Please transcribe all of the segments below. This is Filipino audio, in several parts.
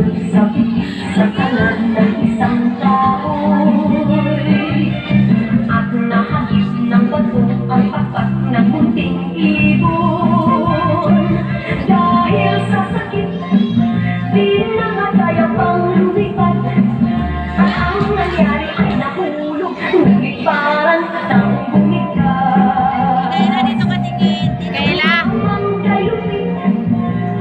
sakit sa kanan ng isang tao'y at nahagis ng bato ang papat ng munting ibon. Dahil sa sakit, di na kaya pang lumipad, at ang nangyari ay nahulog, ngunit parang taong bumigay. Kaya na dito katingin, di kaya lang. Ang kayupit,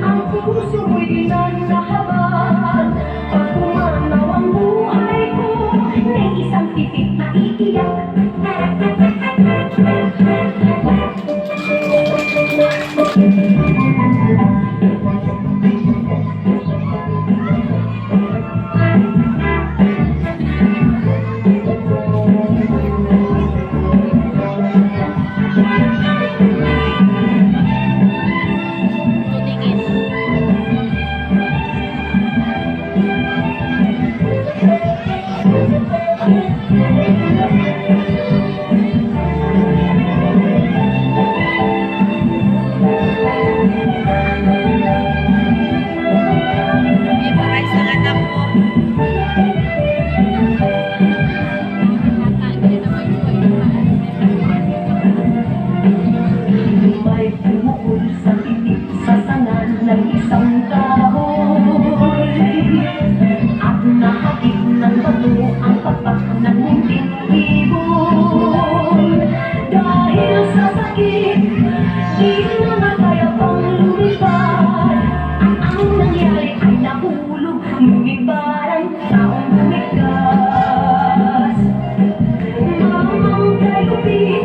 ang puso mo'y nanlahaban. Pag pumanaw ang buhay ko, may isang titik na iiyak. Memorize ng anak mo. May bumukol sa titik sa sangan ng isang kahoy, at nakakit ng bato ang papak ng munting ibon. Dahil sa sakit, di na kaya pang lumipad, at ang nangyari ay nahulog, ngunit parang taong bumigkas. Mamang kayupit,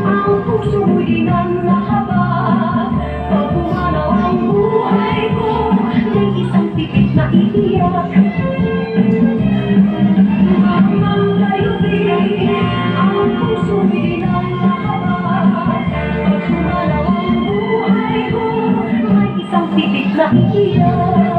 ang puso mo'y nanlahaba. Pag pumanaw ang buhay ko, may isang titik na iiyak. Mamang kayupit, ang puso mo'y nanlahaba. Pag pumanaw ang buhay ko, may isang titik na iiyak.